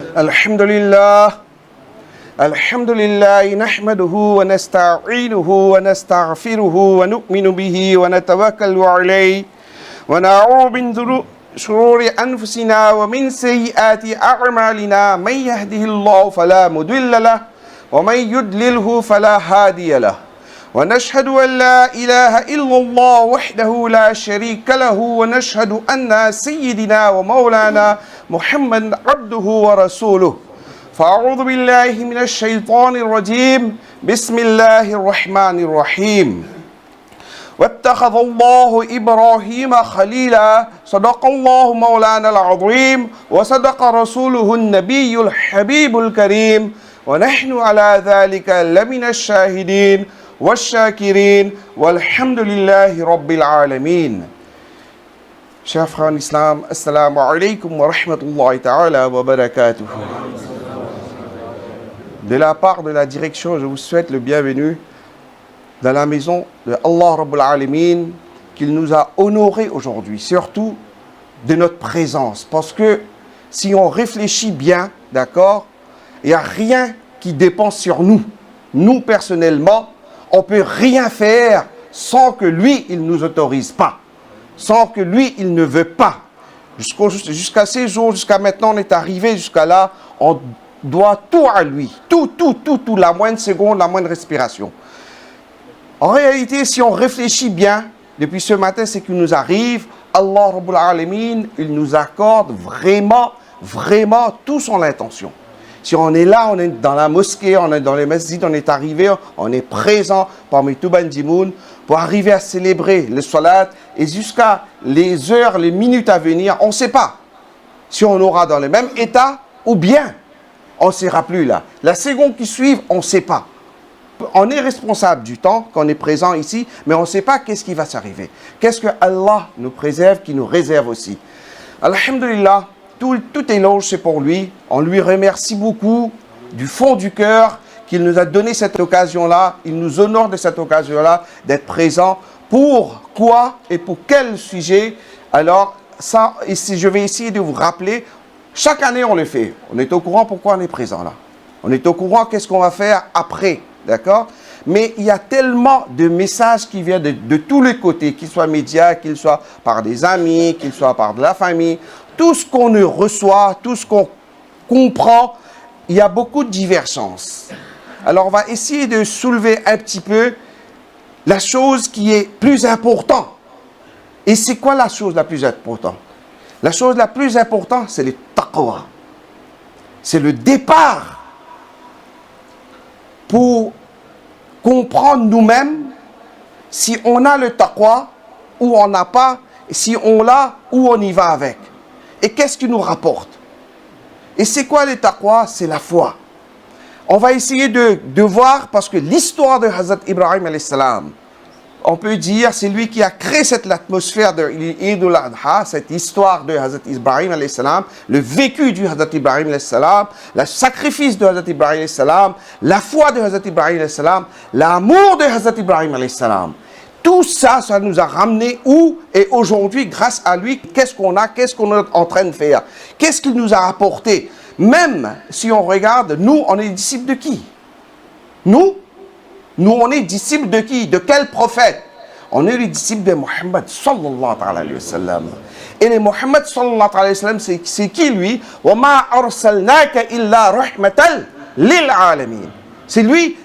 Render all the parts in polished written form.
الحمد لله الحمد لله نحمده ونستعينه ونستغفره ونؤمن به ونتوكل عليه ونعوذ من شرور أنفسنا ومن سيئات أعمالنا من يهده الله فلا مضل له ومن يضلله فلا هادي له ونشهد أن لا إله إلا الله وحده لا شريك له ونشهد أن سيدنا ومولانا محمد عبده ورسوله فأعوذ بالله من الشيطان الرجيم بسم الله الرحمن الرحيم واتخذ الله إبراهيم خليلا صدق الله مولانا العظيم وصدق رسوله النبي الحبيب الكريم ونحن على ذلك لمن الشاهدين والشاكرين والحمد لله رب العالمين. Chers frères en islam, assalamu alaikum wa rahmatullahi ta'ala wa barakatuh. De la part de la direction, je vous souhaite le bienvenu dans la maison de Allah Rabbul Alamin, qu'il nous a honorés aujourd'hui, surtout de notre présence. Parce que si on réfléchit bien, d'accord, il n'y a rien qui dépend sur nous. Nous, personnellement, on ne peut rien faire sans que lui, il ne nous autorise pas. Sans que lui, il ne veut pas. Jusqu'à ces jours, jusqu'à maintenant, on est arrivé jusqu'à là, on doit tout à lui. Tout, la moindre seconde, la moindre respiration. En réalité, si on réfléchit bien, depuis ce matin, ce qui nous arrive, Allah Rabbul Alamin, il nous accorde vraiment tout son intention. Si on est là, on est dans la mosquée, on est dans les masjids, on est arrivé, on est présent parmi tout Bandimoun pour arriver à célébrer le salat et jusqu'à les heures, les minutes à venir, on ne sait pas si on aura dans le même état ou bien on ne sera plus là. La seconde qui suit, on ne sait pas. On est responsable du temps qu'on est présent ici, mais on ne sait pas qu'est-ce qui va s'arriver. Qu'est-ce que Allah nous préserve, qui nous réserve aussi. Alhamdulillah, tout éloge c'est pour lui. On lui remercie beaucoup du fond du cœur qu'il nous a donné cette occasion-là. Il nous honore de cette occasion-là d'être présent. Pour quoi et pour quel sujet? Alors, ça, ici, je vais essayer de vous rappeler. Chaque année, on le fait. On est au courant pourquoi on est présent là. On est au courant qu'est-ce qu'on va faire après. D'accord? Mais il y a tellement de messages qui viennent de tous les côtés, qu'ils soient médias, qu'ils soient par des amis, qu'ils soient par de la famille. Tout ce qu'on reçoit, tout ce qu'on comprend, il y a beaucoup de divergences. Alors, on va essayer de soulever un petit peu la chose qui est plus importante. Et c'est quoi la chose la plus importante? La chose la plus importante, c'est le taqwa. C'est le départ pour comprendre nous-mêmes si on a le taqwa ou on n'a pas, si on l'a ou on y va avec. Et qu'est-ce qui nous rapporte? Et c'est quoi le taqwa? C'est la foi. On va essayer de voir, parce que l'histoire de Hazrat Ibrahim alayhi salam, on peut dire, c'est lui qui a créé cette atmosphère de Eid al-Adha, cette histoire de Hazrat Ibrahim alayhi salam, le vécu du Hazrat Ibrahim alayhi salam, le sacrifice de Hazrat Ibrahim alayhi salam, la foi de Hazrat Ibrahim alayhi salam, l'amour de Hazrat Ibrahim alayhi salam. Tout ça, ça nous a ramené où? Et aujourd'hui, grâce à lui, qu'est-ce qu'on est en train de faire? Qu'est-ce qu'il nous a apporté? Même si on regarde, nous, on est disciples de qui? Nous, on est disciples de qui? De quel prophète? On est les disciples de Muhammad sallallahu alayhi wa sallam. Et le Muhammad sallallahu alayhi wa sallam, c'est qui lui? « Wa ma arsalnaka illa rahmatan lil alamin » C'est lui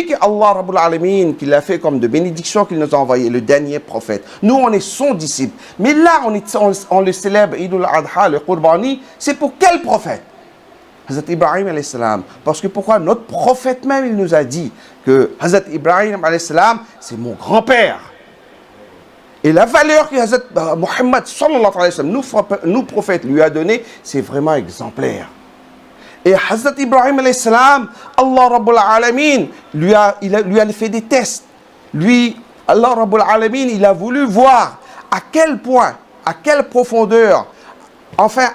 que Allah Rabbul Alamin, qui l'a fait comme de bénédiction, qu'il nous a envoyé, le dernier prophète. Nous, on est son disciple. Mais là, on le célèbre, Eid al-Adha, le Qurbani, c'est pour quel prophète? Hazrat Ibrahim alayhi salam. Parce que pourquoi? Notre prophète même, il nous a dit que Hazrat Ibrahim alayhi salam, c'est mon grand-père. Et la valeur que Hazrat Muhammad sallallahu alayhi wa sallam, nous prophètes, lui a donné, c'est vraiment exemplaire. Et Hazrat Ibrahim alayhi salam, Allah Rabbul Alamin lui a fait des tests. Allah Rabbul Alamin, il a voulu voir à quel point, à quelle profondeur, enfin,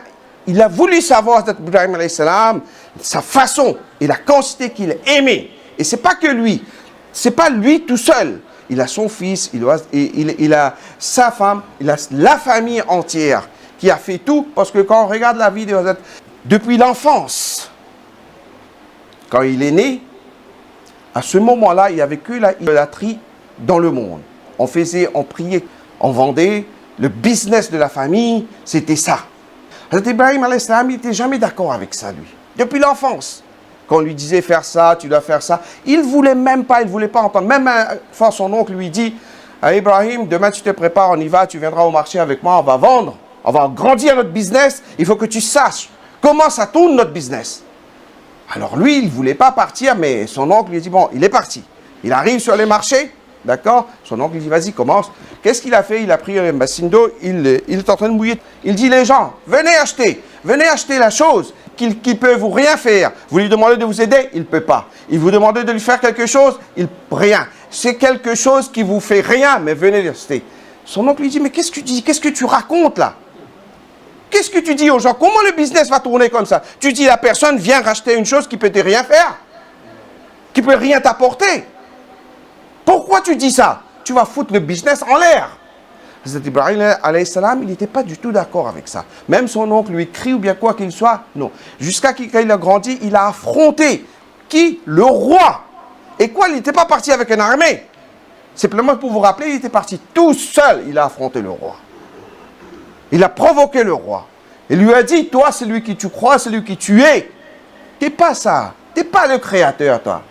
il a voulu savoir Hazrat Ibrahim alayhi salam, sa façon et la quantité qu'il aimait. Et c'est pas que lui, c'est pas lui tout seul. Il a son fils, il a sa femme, il a la famille entière qui a fait tout. Parce que quand on regarde la vie de Hazrat depuis l'enfance. Quand il est né, à ce moment-là, il n'y avait que la idolâtrie dans le monde. On priait, on vendait, le business de la famille, c'était ça. Hazrat Ibrahim alayhi salam, il n'était jamais d'accord avec ça, lui. Depuis l'enfance. Quand on lui disait faire ça, tu dois faire ça, il ne voulait même pas, il ne voulait pas entendre. Même une fois, son oncle lui dit, à Ibrahim, demain tu te prépares, on y va, tu viendras au marché avec moi, on va vendre, on va grandir notre business, il faut que tu saches comment ça tourne notre business. Alors lui, il ne voulait pas partir, mais son oncle lui dit, bon, il est parti. Il arrive sur les marchés, d'accord? Son oncle lui dit, vas-y, commence. Qu'est-ce qu'il a fait? Il a pris un bassin d'eau, il est en train de mouiller. Il dit, les gens, venez acheter la chose qui ne peut vous rien faire. Vous lui demandez de vous aider, il ne peut pas. Il vous demande de lui faire quelque chose, rien. C'est quelque chose qui vous fait rien, mais venez acheter. Son oncle lui dit, mais qu'est-ce que tu dis? Qu'est-ce que tu racontes là? Qu'est-ce que tu dis aux gens? Comment le business va tourner comme ça? Tu dis la personne vient racheter une chose qui peut te rien faire, qui peut rien t'apporter. Pourquoi tu dis ça? Tu vas foutre le business en l'air. Hazrat Ibrahim alayhi salam, il n'était pas du tout d'accord avec ça. Même son oncle lui crie ou bien quoi qu'il soit, non. Jusqu'à quand il a grandi, il a affronté qui? Le roi. Et quoi? Il n'était pas parti avec une armée. Simplement pour vous rappeler, il était parti tout seul. Il a affronté le roi. Il a provoqué le roi. Il lui a dit, toi, celui qui tu crois, celui qui tu es. T'es pas ça. T'es pas le créateur, toi.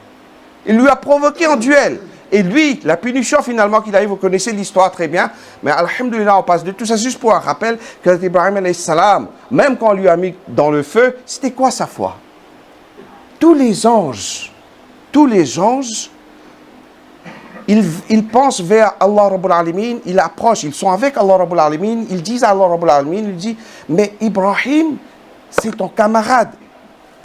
Il lui a provoqué en duel. Et lui, la punition finalement qu'il a eu, vous connaissez l'histoire très bien. Mais alhamdoulilah, on passe de tout ça juste pour un rappel que Ibrahim alayhi salam, même quand on lui a mis dans le feu, c'était quoi sa foi? Tous les anges, ils pensent vers Allah Rabbul Alamin, ils approchent, ils sont avec Allah Rabbul Alamin, ils disent à Allah Rabbul Alamin, ils disent, mais Ibrahim, c'est ton camarade.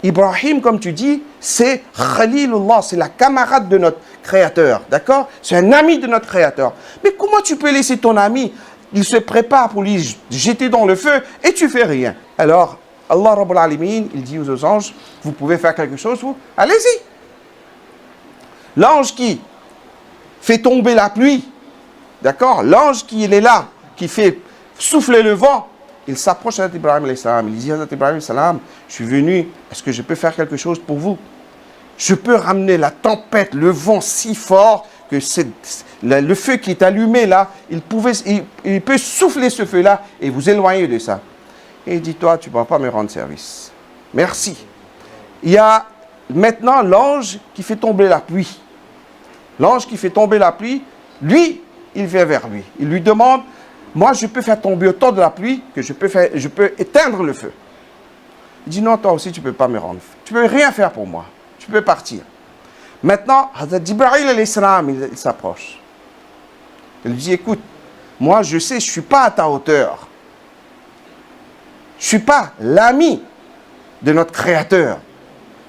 Ibrahim, comme tu dis, c'est Khalilullah, c'est la camarade de notre Créateur, d'accord? C'est un ami de notre Créateur. Mais comment tu peux laisser ton ami, il se prépare pour lui jeter dans le feu et tu fais rien? Alors, Allah Rabbul Alamin, il dit aux anges, vous pouvez faire quelque chose, vous? Allez-y. L'ange qui fait tomber la pluie, d'accord? L'ange qui est là, qui fait souffler le vent, il s'approche d'Hazrat Ibrahim alayhi salam. Il dit, Hazrat Ibrahim alayhi salam, je suis venu, est-ce que je peux faire quelque chose pour vous? Je peux ramener la tempête, le vent si fort que le feu qui est allumé là, il peut souffler ce feu-là et vous éloigner de ça. Et il dit, toi, tu ne vas pas me rendre service. Merci. Il y a maintenant l'ange qui fait tomber la pluie. L'ange qui fait tomber la pluie, lui, il vient vers lui. Il lui demande, moi, je peux faire tomber autant de la pluie que je peux éteindre le feu. Il dit, non, toi aussi, tu ne peux pas me rendre. Tu ne peux rien faire pour moi. Tu peux partir. Maintenant, Hazrat Jibril alayhi salam, il s'approche. Il lui dit, écoute, moi, je sais, je ne suis pas à ta hauteur. Je ne suis pas l'ami de notre Créateur.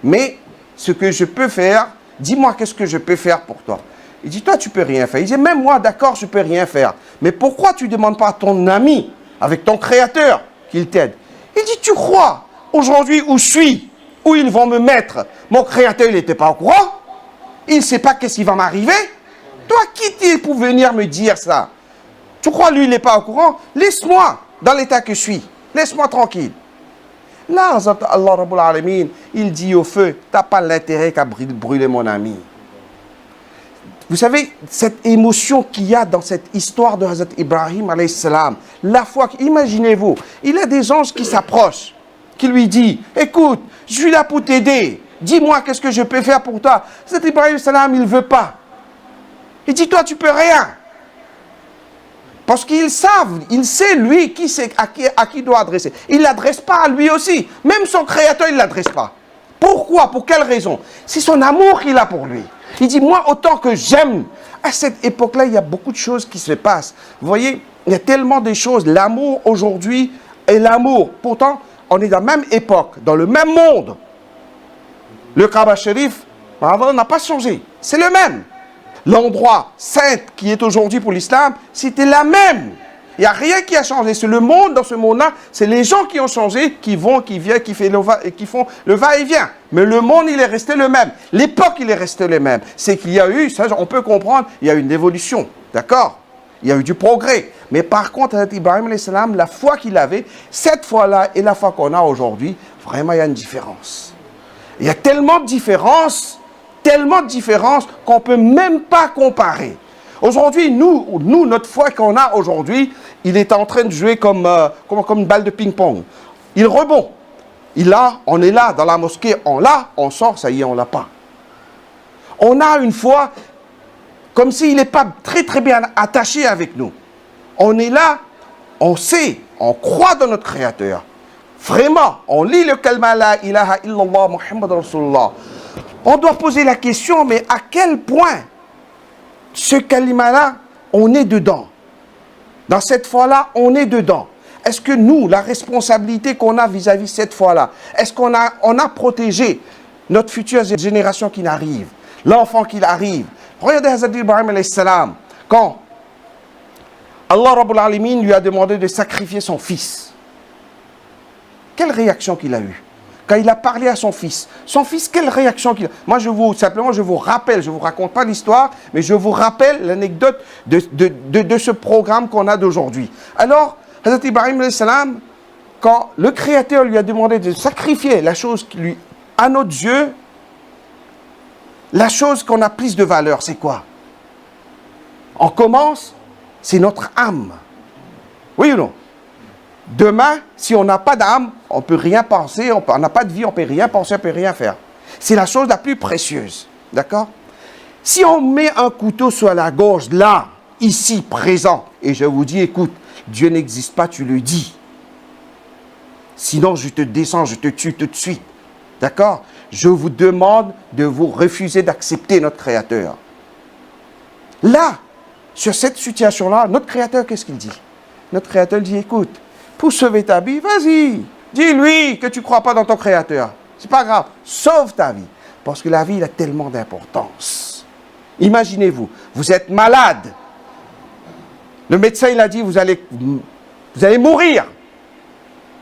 Mais ce que je peux faire, dis-moi qu'est-ce que je peux faire pour toi. Il dit, toi, tu ne peux rien faire. Il dit, même moi, d'accord, je ne peux rien faire. Mais pourquoi tu ne demandes pas à ton ami, avec ton Créateur, qu'il t'aide? Il dit, tu crois, aujourd'hui où je suis, où ils vont me mettre, mon Créateur, il n'était pas au courant. Il ne sait pas qu'est-ce qui va m'arriver. Toi, qui t'es pour venir me dire ça? Tu crois, lui, il n'est pas au courant? Laisse-moi dans l'état que je suis. Laisse-moi tranquille. Là, Allah Rabbul Alamin, il dit au feu, tu n'as pas l'intérêt qu'à brûler mon ami. Vous savez, cette émotion qu'il y a dans cette histoire de Hazrat Ibrahim alayhi salam, la foi, imaginez-vous, il y a des anges qui s'approchent, qui lui disent, écoute, je suis là pour t'aider, dis-moi qu'est-ce que je peux faire pour toi. Hazrat Ibrahim alayhi salam, il ne veut pas. Il dit, toi, tu peux rien. Parce qu'ils savent, il sait lui à qui il doit adresser. Il ne l'adresse pas à lui aussi. Même son Créateur, il ne l'adresse pas. Pourquoi? Pour quelle raison? C'est son amour qu'il a pour lui. Il dit, moi, autant que j'aime, à cette époque-là, il y a beaucoup de choses qui se passent. Vous voyez, il y a tellement de choses. L'amour aujourd'hui et l'amour. Pourtant, on est dans la même époque, dans le même monde. Le Kaaba Sharif, n'a pas changé. C'est le même. L'endroit saint qui est aujourd'hui pour l'islam, c'était la même. Il n'y a rien qui a changé. C'est le monde, dans ce monde-là, c'est les gens qui ont changé, qui vont, qui viennent, qui font le va-et-vient. Mais le monde, il est resté le même. L'époque, il est resté le même. C'est qu'il y a eu, ça on peut comprendre, il y a eu une évolution. D'accord? Il y a eu du progrès. Mais par contre, Ibrahim alayhi salam, la foi qu'il avait, cette foi-là et la foi qu'on a aujourd'hui, vraiment, il y a une différence. Il y a tellement de différences qu'on ne peut même pas comparer. Aujourd'hui, nous, notre foi qu'on a aujourd'hui, il est en train de jouer comme une balle de ping-pong. Il rebond. On est là, dans la mosquée, on sort, ça y est, on l'a pas. On a une foi comme s'il n'est pas très très bien attaché avec nous. On est là, on sait, on croit dans notre Créateur. Vraiment, on lit le kalma la ilaha illallah Muhammad Rasulullah. On doit poser la question, mais à quel point ce kalima-là, on est dedans. Dans cette foi-là, on est dedans. Est-ce que nous, la responsabilité qu'on a vis-à-vis de cette foi-là, est-ce qu'on a protégé notre future génération qui arrive, l'enfant qui arrive? Regardez Hazrat Ibrahim alayhi salam, quand Allah Rabbul Alamin lui a demandé de sacrifier son fils. Quelle réaction qu'il a eue? Quand il a parlé à son fils, quelle réaction qu'il a? Moi, je vous rappelle, je ne vous raconte pas l'histoire, mais je vous rappelle l'anecdote de ce programme qu'on a d'aujourd'hui. Alors, Hazrat Ibrahim alayhi salam, quand le Créateur lui a demandé de sacrifier la chose qui lui, à nos yeux, la chose qu'on a plus de valeur, c'est quoi? On commence, c'est notre âme. Oui ou non? Demain, si on n'a pas d'âme, on ne peut rien penser, on n'a pas de vie, on ne peut rien penser, on ne peut rien faire. C'est la chose la plus précieuse. D'accord? Si on met un couteau sur la gorge, là, ici, présent, et je vous dis, écoute, Dieu n'existe pas, tu le dis. Sinon, je te descends, je te tue tout de suite. D'accord? Je vous demande de vous refuser d'accepter notre Créateur. Là, sur cette situation-là, notre Créateur, qu'est-ce qu'il dit? Notre Créateur dit, écoute, pour sauver ta vie, vas-y, dis-lui que tu ne crois pas dans ton Créateur. C'est pas grave, sauve ta vie. Parce que la vie, elle a tellement d'importance. Imaginez-vous, vous êtes malade. Le médecin, il a dit, vous allez mourir.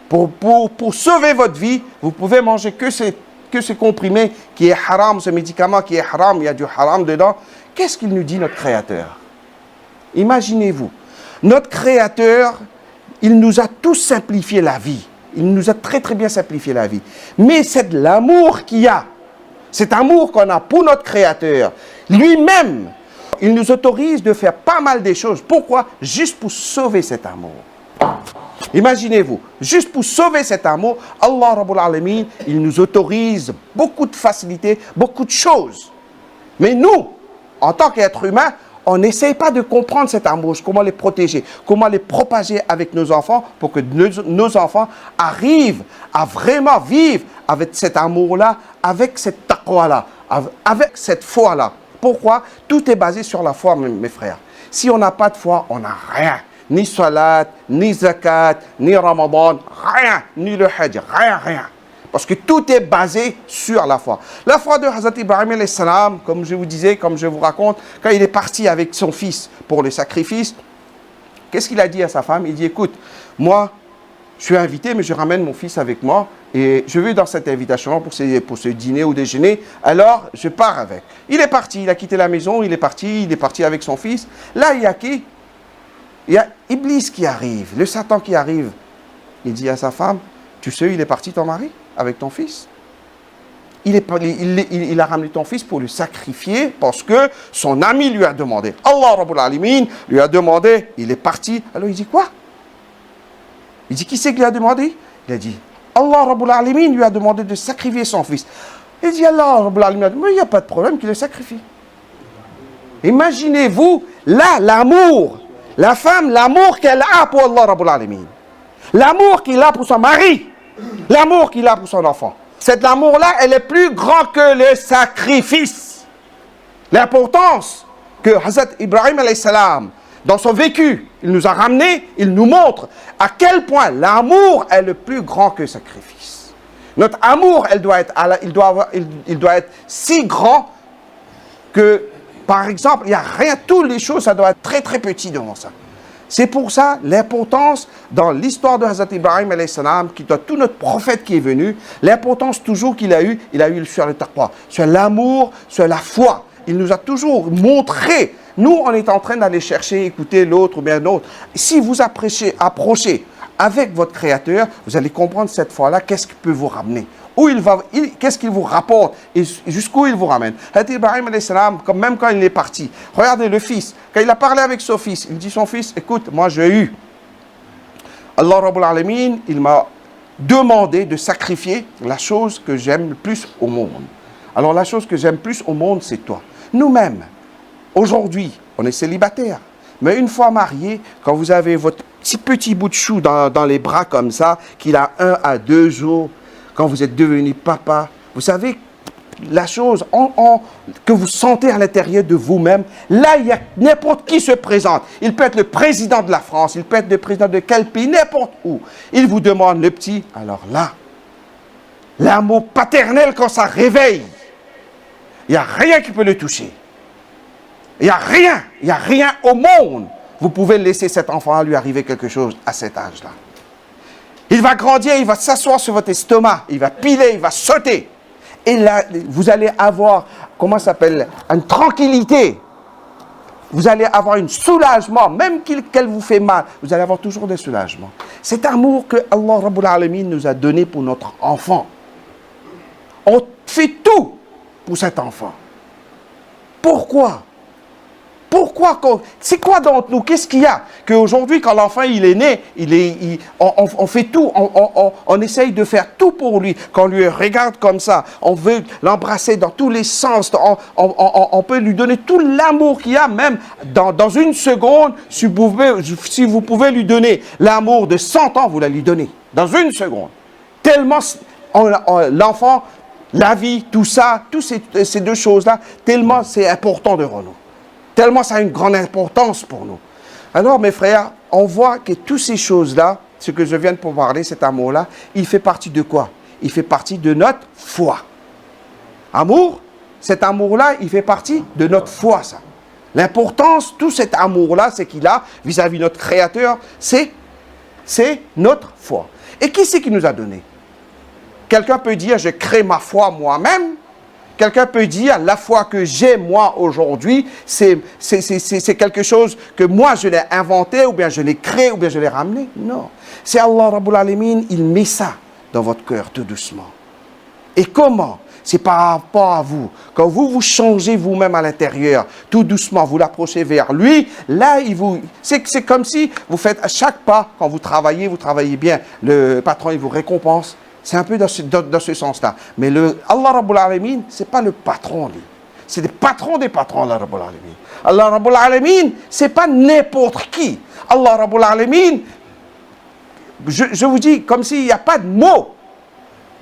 Pour sauver votre vie, vous pouvez manger que ce comprimé qui est haram, ce médicament qui est haram, il y a du haram dedans. Qu'est-ce qu'il nous dit, notre Créateur? Imaginez-vous, notre Créateur, il nous a tous simplifié la vie. Il nous a très très bien simplifié la vie. Mais c'est l'amour qu'il y a, cet amour qu'on a pour notre Créateur, lui-même, il nous autorise de faire pas mal de choses. Pourquoi? Juste pour sauver cet amour. Imaginez-vous, juste pour sauver cet amour, Allah Rabbul Alamin, il nous autorise beaucoup de facilités, beaucoup de choses. Mais nous, en tant qu'êtres humains, on n'essaye pas de comprendre cet amour, comment les protéger, comment les propager avec nos enfants pour que nos enfants arrivent à vraiment vivre avec cet amour-là, avec cette taqwa-là, avec cette foi-là. Pourquoi? Tout est basé sur la foi, mes frères. Si on n'a pas de foi, on n'a rien. Ni salat, ni zakat, ni ramadan, rien. Ni le hajj, rien. Parce que tout est basé sur la foi. La foi de Hazrat Ibrahim alayhi salam, comme je vous disais, comme je vous raconte, quand il est parti avec son fils pour le sacrifice, qu'est-ce qu'il a dit à sa femme? Il dit, écoute, moi, je suis invité, mais je ramène mon fils avec moi et je vais dans cette invitation pour ce dîner ou déjeuner, alors je pars avec. Il est parti, il a quitté la maison, il est parti avec son fils. Là, il y a qui? Il y a Iblis qui arrive, le Satan qui arrive. Il dit à sa femme, tu sais, il est parti ton mari avec ton fils. Il a ramené ton fils pour le sacrifier parce que son ami lui a demandé. Allah Rabbul Alamin lui a demandé, il est parti. Alors il dit quoi? Il dit, qui c'est qui lui a demandé? Il a dit, Allah Rabbul Alamin lui a demandé de sacrifier son fils. Il dit, Allah Rabbul Alamin, mais il n'y a pas de problème qu'il le sacrifie. Imaginez-vous, là, l'amour, la femme, l'amour qu'elle a pour Allah Rabbul Alamin. L'amour qu'il a pour son mari. L'amour qu'il a pour son enfant. Cet amour-là, elle est plus grand que le sacrifice. L'importance que Hazrat Ibrahim alayhi salam, dans son vécu, il nous a ramené, il nous montre à quel point l'amour est le plus grand que le sacrifice. Notre amour, il doit être si grand que, par exemple, il n'y a rien, toutes les choses, ça doit être très très petit devant ça. C'est pour ça l'importance dans l'histoire de Hazrat Ibrahim alayhi salam, qui doit tout notre prophète qui est venu, l'importance toujours qu'il a eu sur le taqwa, sur l'amour, sur la foi. Il nous a toujours montré Nous, on est en train d'aller chercher, écouter l'autre ou bien l'autre. Si vous approchez avec votre Créateur, vous allez comprendre cette fois-là qu'est-ce qu'il peut vous ramener. Qu'est-ce qu'il vous rapporte et jusqu'où il vous ramène. Ibrahim alayhi salam, même quand il est parti, regardez le fils, quand il a parlé avec son fils, il dit son fils, écoute, moi j'ai eu. Allah Rabbul Alamin, il m'a demandé de sacrifier la chose que j'aime le plus au monde. Alors la chose que j'aime plus au monde, c'est toi. Nous-mêmes, aujourd'hui, on est célibataires. Mais une fois mariés, quand vous avez votre petit bout de chou dans les bras comme ça, qu'il a 1 à 2 jours, quand vous êtes devenu papa, vous savez, la chose que vous sentez à l'intérieur de vous-même, là, il y a n'importe qui se présente. Il peut être le président de la France, il peut être le président de quel pays, n'importe où. Il vous demande le petit. Alors là, l'amour paternel, quand ça réveille, il n'y a rien qui peut le toucher. Il n'y a rien au monde. Vous pouvez laisser cet enfant lui arriver quelque chose à cet âge-là. Il va grandir, il va s'asseoir sur votre estomac, il va piler, il va sauter. Et là, vous allez avoir, comment ça s'appelle, une tranquillité. Vous allez avoir un soulagement, même qu'elle vous fait mal, vous allez avoir toujours des soulagements. Cet amour que Allah Rabbul Alamin nous a donné pour notre enfant. On fait tout pour cet enfant. Pourquoi? C'est quoi dans nous? Qu'est-ce qu'il y a? Qu'aujourd'hui, quand l'enfant il est né, on fait tout, on essaye de faire tout pour lui. Quand on lui regarde comme ça, on veut l'embrasser dans tous les sens, on peut lui donner tout l'amour qu'il y a, même dans une seconde, si vous pouvez lui donner l'amour de 100 ans, vous la lui donnez, dans une seconde. Tellement l'enfant, la vie, tout ça, toutes ces deux choses-là, tellement c'est important devant nous. Tellement ça a une grande importance pour nous. Alors, mes frères, on voit que toutes ces choses-là, ce que je viens de vous parler, cet amour-là, il fait partie de quoi? Il fait partie de notre foi. Amour, cet amour-là, il fait partie de notre foi, ça. L'importance, tout cet amour-là, c'est qu'il a vis-à-vis de notre Créateur, c'est notre foi. Et qui c'est qui nous a donné? Quelqu'un peut dire, je crée ma foi moi-même. Quelqu'un peut dire, la foi que j'ai moi aujourd'hui, c'est quelque chose que moi je l'ai inventé, ou bien je l'ai créé, ou bien je l'ai ramené. Non. C'est Allah Rabbul Alamin, il met ça dans votre cœur tout doucement. Et comment? C'est par rapport à vous. Quand vous changez vous-même à l'intérieur, tout doucement, vous l'approchez vers lui, là, c'est comme si vous faites à chaque pas, quand vous travaillez bien, le patron, il vous récompense. C'est un peu dans ce sens-là. Mais Allah Rabbul Alamin, ce n'est pas le patron, lui. C'est le patron des patrons, Allah Rabbul Alamin. Allah Rabbul Alamin, ce n'est pas n'importe qui. Allah Rabbul Alamin, je vous dis, comme s'il n'y a pas de mots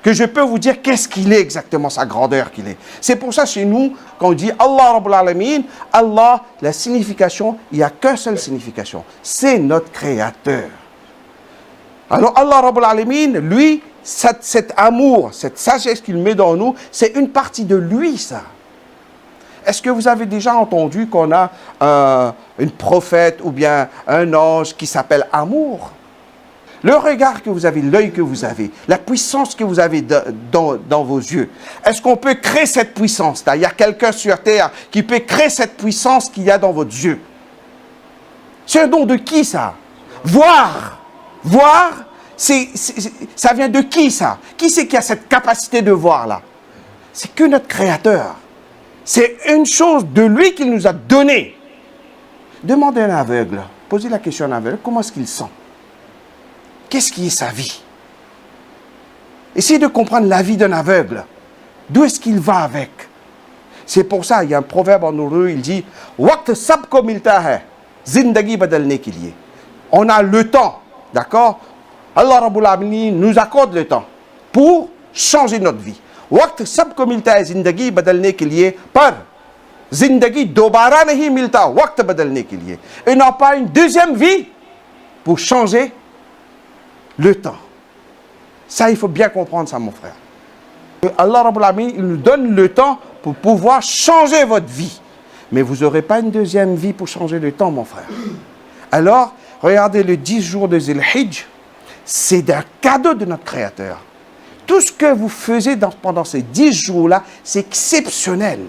que je peux vous dire qu'est-ce qu'il est exactement, sa grandeur qu'il est. C'est pour ça, chez nous, quand on dit Allah Rabbul Alamin, Allah, la signification, il n'y a qu'une seule signification. C'est notre Créateur. Alors Allah Rabbul Alamin, lui, cet amour, cette sagesse qu'il met dans nous, c'est une partie de lui, ça. Est-ce que vous avez déjà entendu qu'on a une prophète ou bien un ange qui s'appelle amour? Le regard que vous avez, l'œil que vous avez, la puissance que vous avez dans vos yeux. Est-ce qu'on peut créer cette puissance-là? Il y a quelqu'un sur terre qui peut créer cette puissance qu'il y a dans votre yeux. C'est un don de qui, ça? Voir, ça vient de qui, ça? Qui c'est qui a cette capacité de voir, là? C'est que notre Créateur. C'est une chose de lui qu'il nous a donné. Demandez à un aveugle, posez la question à un aveugle, comment est-ce qu'il sent? Qu'est-ce qui est sa vie? Essayez de comprendre la vie d'un aveugle. D'où est-ce qu'il va avec? C'est pour ça, il y a un proverbe en ourdu, il dit « Waqt sabko miltahe, zindagi badalne qu'il y ait ». On a le temps, d'accord? Allah Rabbul Alamin nous accorde le temps pour changer notre vie. Waqt sabko miltahe, zindagi badalne qu'il y ait par zindagi dobara nahi milta, waqt badalne qu'il y ait. Et non pas une deuxième vie pour changer le temps. Ça, il faut bien comprendre ça, mon frère. Allah Rabbul Alamin, il nous donne le temps pour pouvoir changer votre vie. Mais vous n'aurez pas une deuxième vie pour changer le temps, mon frère. Alors, regardez le 10 jours de Zil Hijj, c'est un cadeau de notre Créateur. Tout ce que vous faisiez pendant ces 10 jours-là, c'est exceptionnel.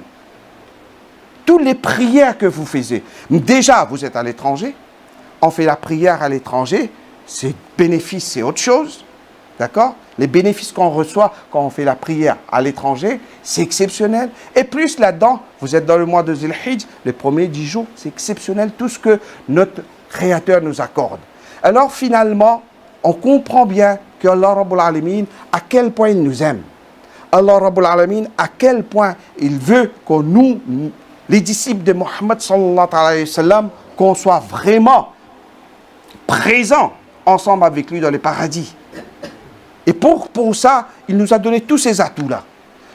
toutes les prières que vous faisiez. Déjà, vous êtes à l'étranger, on fait la prière à l'étranger, c'est bénéfice, c'est autre chose. D'accord? Les bénéfices qu'on reçoit quand on fait la prière à l'étranger, c'est exceptionnel. Et plus là-dedans, vous êtes dans le mois de Zil Hijj, les premiers 10 jours, c'est exceptionnel tout ce que notre Créateur nous accorde. Alors finalement, on comprend bien que Allah Rabbul Alamin, à quel point il nous aime. Allah Rabbul Alamin, à quel point il veut que nous, les disciples de Mohammed sallallahu alayhi wa sallam, qu'on soit vraiment présents ensemble avec lui dans le paradis. Et pour ça, il nous a donné tous ces atouts-là.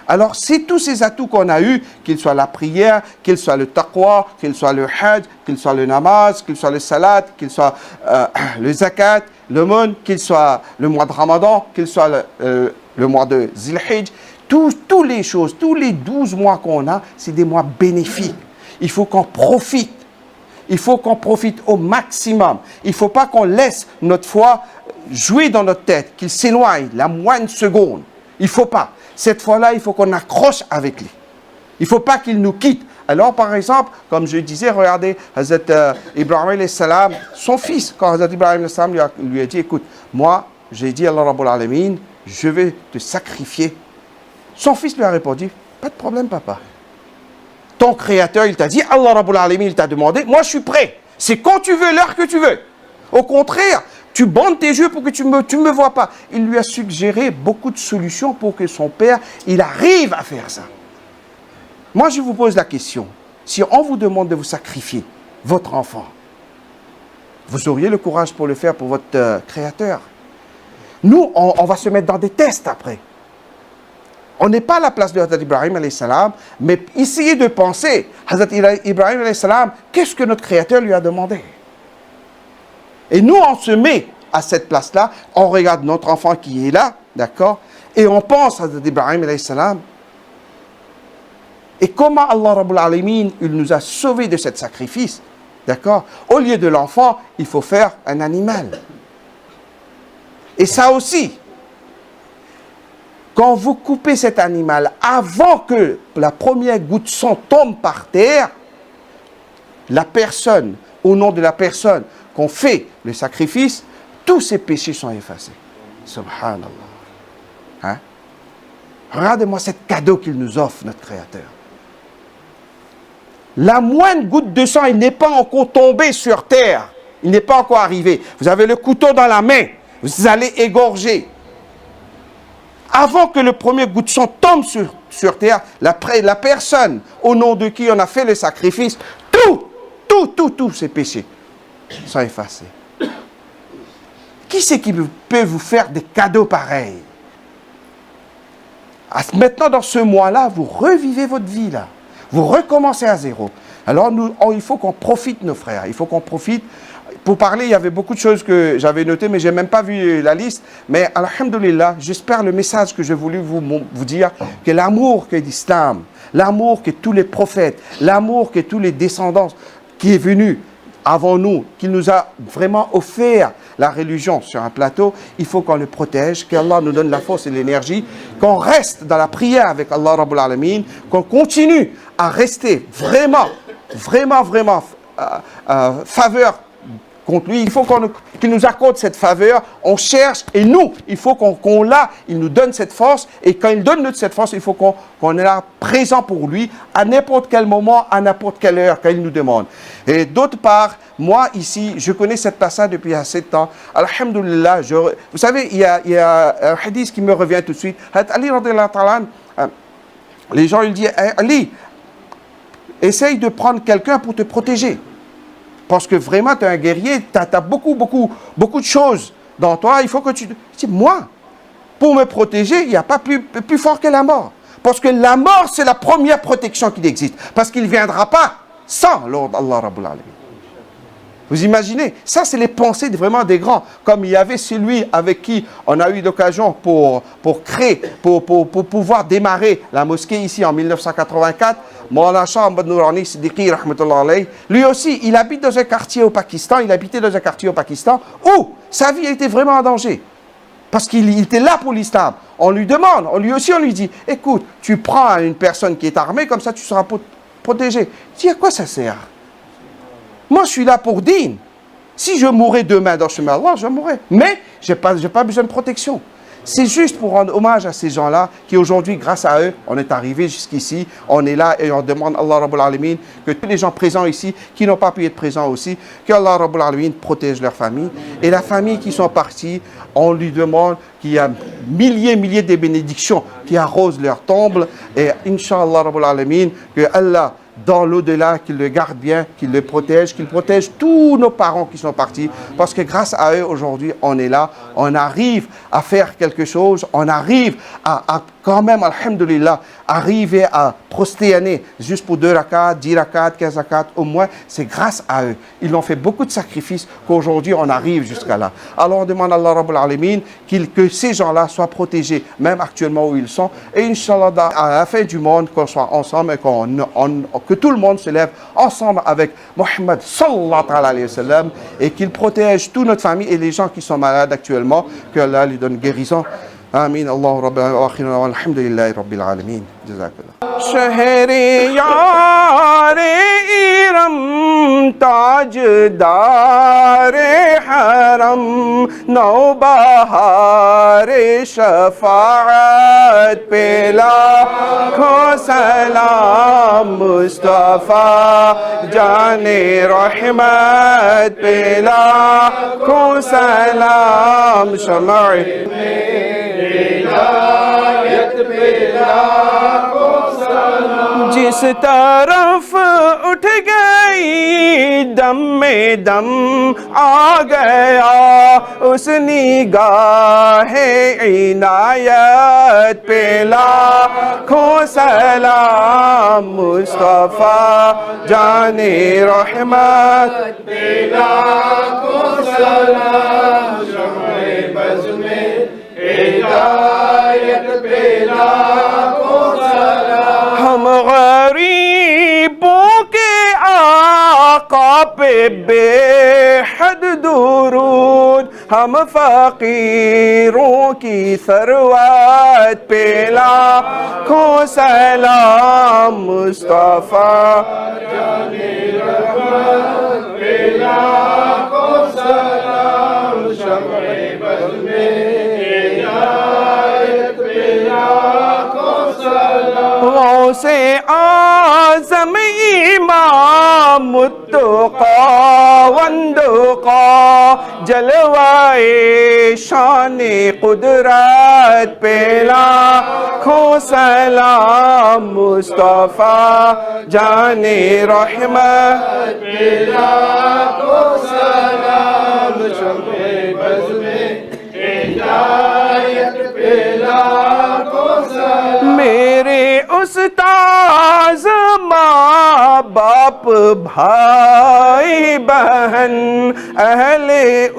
Alors, c'est tous ces atouts qu'on a eus, qu'il soit la prière, qu'il soit le taqwa, qu'il soit le hajj, qu'il soit le namaz, qu'il soit le salat, qu'il soit le zakat, le l'aumône, qu'il soit le mois de Ramadan, qu'il soit le mois de Zil Hijj. Toutes les choses, tous les 12 mois qu'on a, c'est des mois bénéfiques. Il faut qu'on profite. Il faut qu'on profite au maximum. Il ne faut pas qu'on laisse notre foi jouer dans notre tête, qu'il s'éloigne la moindre seconde. Il ne faut pas. Cette fois-là, il faut qu'on accroche avec lui. Il ne faut pas qu'il nous quitte. Alors, par exemple, comme je disais, regardez, Hazrat Ibrahim alayhi salam, son fils, quand Hazrat Ibrahim alayhi salam lui a dit, écoute, moi, j'ai dit à Allah Rabbul Alamin, je vais te sacrifier. Son fils lui a répondu, pas de problème, papa. Ton créateur, il t'a dit, Allah Rabbul Alamin, il t'a demandé, moi, je suis prêt. C'est quand tu veux, l'heure que tu veux. Au contraire, tu bandes tes yeux pour que tu me vois pas. Il lui a suggéré beaucoup de solutions pour que son père, il arrive à faire ça. Moi, je vous pose la question. Si on vous demande de vous sacrifier votre enfant, vous auriez le courage pour le faire pour votre créateur. Nous, on va se mettre dans des tests après. On n'est pas à la place de Hazrat Ibrahim alayhi salam, mais essayez de penser, Hazrat Ibrahim alayhi salam, qu'est-ce que notre créateur lui a demandé? Et nous, on se met à cette place-là, on regarde notre enfant qui est là, d'accord? Et on pense à Hazrat Ibrahim alayhi salam. Et comment Allah Rabbul Alamin, il nous a sauvés de cet sacrifice, d'accord? Au lieu de l'enfant, il faut faire un animal. Et ça aussi, quand vous coupez cet animal, avant que la première goutte de sang tombe par terre, la personne, au nom de la personne qu'on fait le sacrifice, tous ses péchés sont effacés. Subhanallah. Hein? Regardez-moi ce cadeau qu'il nous offre, notre Créateur. La moindre goutte de sang, il n'est pas encore tombé sur terre. Il n'est pas encore arrivé. Vous avez le couteau dans la main. Vous allez égorger. Avant que le premier goût de sang tombe sur terre, la personne au nom de qui on a fait le sacrifice, tous ces péchés sont effacés. Qui c'est qui peut vous faire des cadeaux pareils? Maintenant, dans ce mois-là, vous revivez votre vie là. Vous recommencez à zéro. Alors, il faut qu'on profite, nos frères. Il faut qu'on profite. Pour parler, il y avait beaucoup de choses que j'avais notées, mais je n'ai même pas vu la liste. Mais, alhamdoulilah, j'espère le message que j'ai voulu vous dire, que l'amour que l'islam, l'amour que tous les prophètes, l'amour que tous les descendants qui est venu avant nous, qui nous a vraiment offert la religion sur un plateau, il faut qu'on le protège, qu'Allah nous donne la force et l'énergie, qu'on reste dans la prière avec Allah Rabbul Alamin, qu'on continue à rester vraiment faveur contre lui. Il faut qu'il nous accorde cette faveur. On cherche et nous, il faut qu'on l'a. Il nous donne cette force et quand il donne cette force, il faut qu'on est là présent pour lui à n'importe quel moment, à n'importe quelle heure quand il nous demande. Et d'autre part, moi ici, je connais cette place depuis assez de temps. Alhamdulillah, vous savez, il y a un hadith qui me revient tout de suite. Ali radhiyallahu ta'ala, les gens ils disent, Ali, essaye de prendre quelqu'un pour te protéger. Parce que vraiment, tu es un guerrier, tu as beaucoup de choses dans toi. Il faut que tu... Je dis, moi, pour me protéger, il n'y a pas plus fort que la mort. Parce que la mort, c'est la première protection qui existe. Parce qu'il ne viendra pas sans l'ordre d'Allah Rabbul Alamin. Vous imaginez? Ça, c'est les pensées vraiment des grands. Comme il y avait celui avec qui on a eu l'occasion pour pouvoir démarrer la mosquée ici en 1984. Mawlana Shah Ahmad Nourani Siddiqui, rahmatullah alayhi. Lui aussi, il habite dans un quartier au Pakistan. Il habitait dans un quartier au Pakistan où sa vie était vraiment en danger. Parce qu'il était là pour l'islam. On lui demande, on lui dit, écoute, tu prends une personne qui est armée, comme ça tu seras protéger. Je dis, à quoi ça sert? Moi, je suis là pour din. Si je mourais demain dans le chemin d'Allah, je mourrais. Mais je n'ai pas besoin de protection. C'est juste pour rendre hommage à ces gens-là qui aujourd'hui, grâce à eux, on est arrivé jusqu'ici, on est là et on demande à Allah Rabbul Alamin que tous les gens présents ici, qui n'ont pas pu être présents aussi, que Allah Rabbul Alamin protège leur famille. Et la famille qui sont partis, on lui demande qu'il y a milliers de bénédictions qui arrosent leur tombe. Et Inch'Allah Rabbul Alamin, que Allah, dans l'au-delà, qu'il le garde bien, qu'il le protège, qu'il protège tous nos parents qui sont partis. Parce que grâce à eux, aujourd'hui, on est là, on arrive à faire quelque chose, on arrive à quand même, alhamdulillah, arriver à prosterner juste pour 2 rakats, 10 rakats, 15 rakats, au moins, c'est grâce à eux. Ils ont fait beaucoup de sacrifices qu'aujourd'hui, on arrive jusqu'à là. Alors, on demande à Allah Rabbul Alamin que ces gens-là soient protégés, même actuellement où ils sont. Et Inch'Allah, à la fin du monde, qu'on soit ensemble et que tout le monde se lève ensemble avec Mohammed sallallahu alayhi wa sallam et qu'il protège toute notre famille et les gens qui sont malades actuellement, que Allah lui donne guérison. آمين الله رب العالمين والحمد لله رب العالمين جزاك الله شهريار إرم تاجدار حرم نوبهار شفاعت پلا کو سلام مصطفى جان رحمت پلا کو سلام شمع جس طرف اٹھ گئی دم میں دم آ گیا اس نگاہ عنایت پہ لاکھوں سلام مصطفیٰ جان رحمت پہ لاکھوں سلام شمع بز میں ہدایت پہ لاکھوں سلام ہم غریبوں کے آقا پہ بے حد درود ہم فقیروں کی ثروت پہ لاکھوں سلام مصطفیٰ جان رحمت پہ لاکھوں سلام شمع بز میں غوث اعظم امام متقی وندقا جلوائے شان قدرت پہ لاکھوں سلام مصطفیٰ جان رحمت پہ لاکھوں سلام شمع بز میں ہدایت پہ لاکھوں سلام میرے استاذ ماں باپ بھائی بہن اہل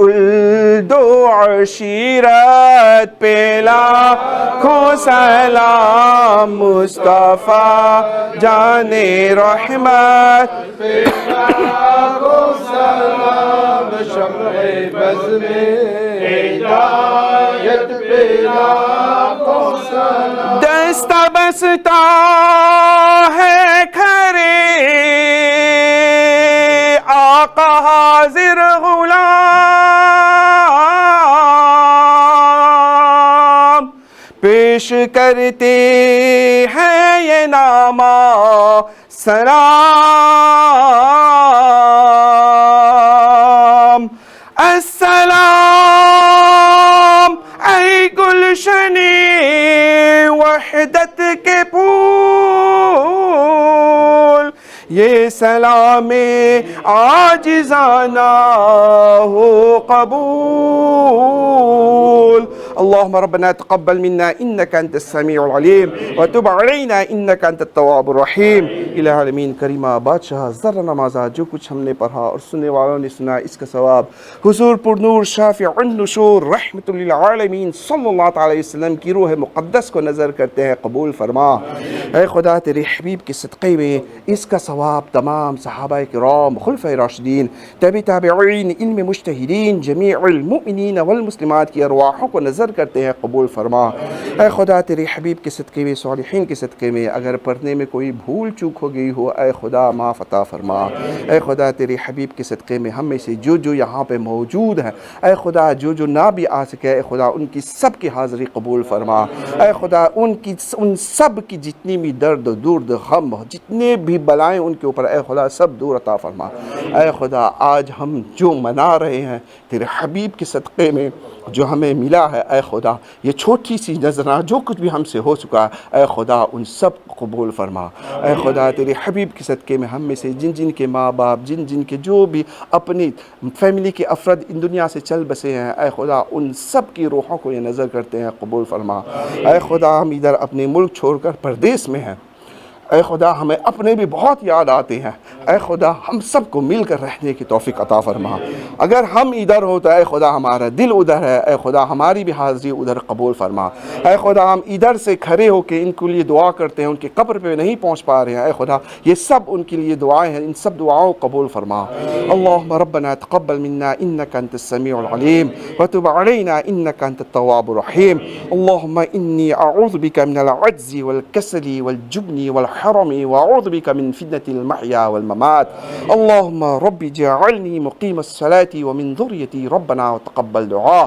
الد و عشیرت پہ لاکھوں سلام مصطفیٰ جان رحمت پہ لاکھوں سلام شمع بز میں ہدایت پہ لاکھوں سلام دستہ بستا ہے کھرے آقا حاضر غلام پیش کرتے ہیں یہ نامہ سلام السلام اے گلشن وحدت کے پھول یہ سلام عاجزانہ ہو قبول اللهم ربنا تقبل منا إنك أنت السميع العليم وتب علينا إنك أنت التواب الرحيم الہ العالمین کریمہ بادشاہ ذرہ نمازہ جو کچھ ہم نے پڑھا اور سننے والوں نے سنا اس کا ثواب حضور پر نور شافع النشور رحمت للعالمین صلی اللہ تعالی وسلم کی روح مقدس کو نظر کرتے ہیں قبول فرما اے خدا تیرے حبیب کے صدقے میں اس کا ثواب تمام صحابہ کرام خلفۂ راشدین تابعین علم مجتہدین جمیع المؤمنین والمسلمات کی ارواحوں کو نظر नज़र करते हैं कबूल फरमा। ऐ खुदा तेरे हबीब के सदक़े में, सालिहीन के सदक़े में अगर पढ़ने में कोई भूल चूक हो गई हो, ऐ खुदा माफ़ अता फरमा। ऐ खुदा तेरे हबीब के सदक़े में हम में से जो जो यहाँ पे मौजूद हैं, ऐ खुदा जो जो ना भी आ सके, ऐ खुदा उनकी सब की हाज़िरी कबूल फरमा। ऐ खुदा उन सब की जितनी भी दर्द दुर्द गम जितने भी बलाएँ उनके ऊपर, ऐ खुदा सब दूर अता फरमा। ऐ खुदा आज हम जो मना रहे हैं तेरे हबीब के सदक़े में जो हमें मिला है, ऐ खुदा ये छोटी सी नज़राना जो कुछ भी हमसे हो चुका है, ऐ खुदा उन सब को कबूल फरमा। ऐ खुदा तेरे हबीब के सदक़े में हम में से जिन जिन के माँ बाप, जिन जिन के जो भी अपनी फैमिली के अफराद इन दुनिया से चल बसे हैं, ऐ खुदा उन सब की रूहों को ये नज़र करते हैं, कबूल फरमा। ऐ खुदा हम इधर अपने मुल्क छोड़कर परदेश में हैं, ऐ खुदा हमें अपने भी बहुत याद आते हैं, ऐ खुदा हम सबको मिलकर रहने की तौफीक अता फरमा। अगर हम इधर हो तो ऐ खुदा हमारा दिल उधर है, ऐ खुदा हमारी भी हाज़िरी उधर कबूल फरमा। ऐ खुदा हम इधर से खड़े होकर इनके लिए दुआ करते हैं, उनके कब्र पे नहीं पहुँच पा रहे हैं, ऐ खुदा ये सब उनके लिए दुआएँ हैं, इन सब दुआओं को कबूल फरमा। अल्लाहुम्मा रब्बना तक़ब्बल मिन्ना इन्नका अंतस समीउल अलीम व तुब अलैना इन्नका अंतत तव्वाबुर रहीम। अल्लाहुम्मा इन्नी अऊज़ु बिका मिनल अज्ज़ि वल कसली वल जुब्नि वल हरमी व अऊज़ु बिका मिन फितनतिल महया वल ममात। अल्लाहुम्मा रब्बि जअलनी मुक़ीमस सलाती व मिन ज़ुर्रियती रब्बना व तक़ब्बल दुआ।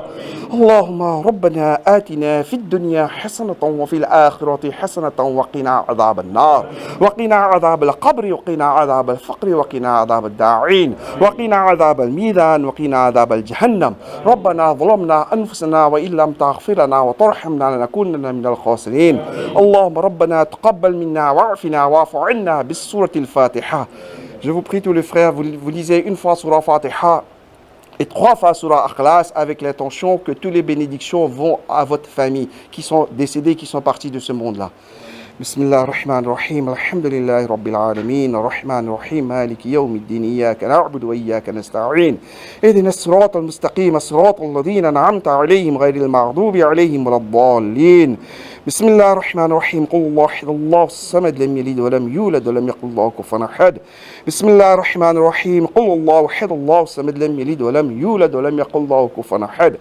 अल्लाहुम्मा रब्बना आतिना फ़िद दुनिया हसनतन व फ़िल आखिरति हसनतन व क़िना अज़ाबन नार व क़िना अज़ाबल क़ब्र व क़िना अज़ाबल फ़क़्र व क़िना अज़ाबद दाईन व क़िना अज़ाबल मीज़ान व क़िना अज़ाबल जहन्नम। रब्बना ज़लमना अनफुसना व इल्लम तग़फ़िर लना व तरहमना लनकूनन्ना मिनल ख़ासिरीन। अल्लाहुम्मा रब्बना तक़ब्बल मिन्ना वअफ़िना वअफ़ु अन्ना बिस्सूरतिल फ़ातिहा। Je vous prie tous les frères, vous lisez une fois Surah Fatiha et 3 fois Surah Ikhlas avec l'intention que toutes les bénédictions vont à votre famille qui sont décédés, qui sont partis de ce monde-là. بسم الله الرحمن الرحيم الحمد لله رب العالمين الرحمن الرحيم مالك يوم الدين إياك نعبد وإياك نستعين اهدنا الصراط المستقيم صراط الذين أنعمت عليهم غير المغضوب عليهم ولا الضالين. بسم الله الرحمن الرحيم قل الله أحد الله الصمد لم يلد ولم يولد ولم يكن له كفوا أحد. بسم الله الرحمن الرحيم قل الله أحد الله الصمد لم يلد ولم يولد ولم يكن له كفوا أحد.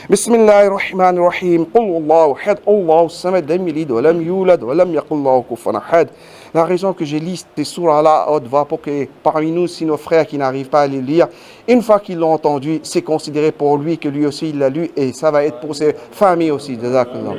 بسم الله الرحمن الرحيم قل الله أحد الله الصمد لم يلد ولم يولد ولم يكن له كفوا أحد. La raison que je lis ces sourates-là à haute voix pour que parmi nous, si nos frères qui n'arrivent pas à les lire, une fois qu'ils l'ont entendu, c'est considéré pour lui que lui aussi il l'a lu et ça va être pour ses familles aussi. Jazakallah.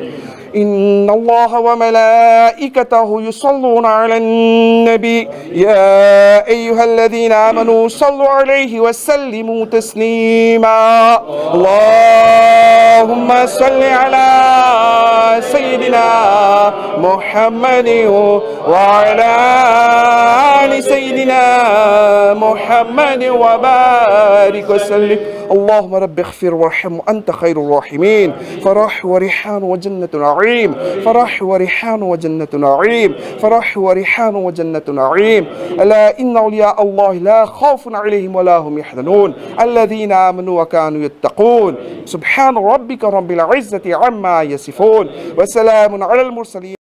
Inna Allah wa malaikatahu yusalluna ala nabi ya ayyuhalladhina amanu sallu alayhi wa sallimu taslima. Allahumma salli ala sayyidina Muhammadin wa على آل سيدنا محمد وبارك وسلم. اللهم رب اغفر وارحم وأنت خير الراحمين. فرح وريحان وجنة نعيم فرح وريحان وجنة نعيم فرح وريحان وجنة نعيم. ألا إن أولياء الله لا خوف عليهم ولا هم يحزنون الذين آمنوا وكانوا يتقون. سبحان ربك رب العزة عما يصفون وسلام على المرسلين.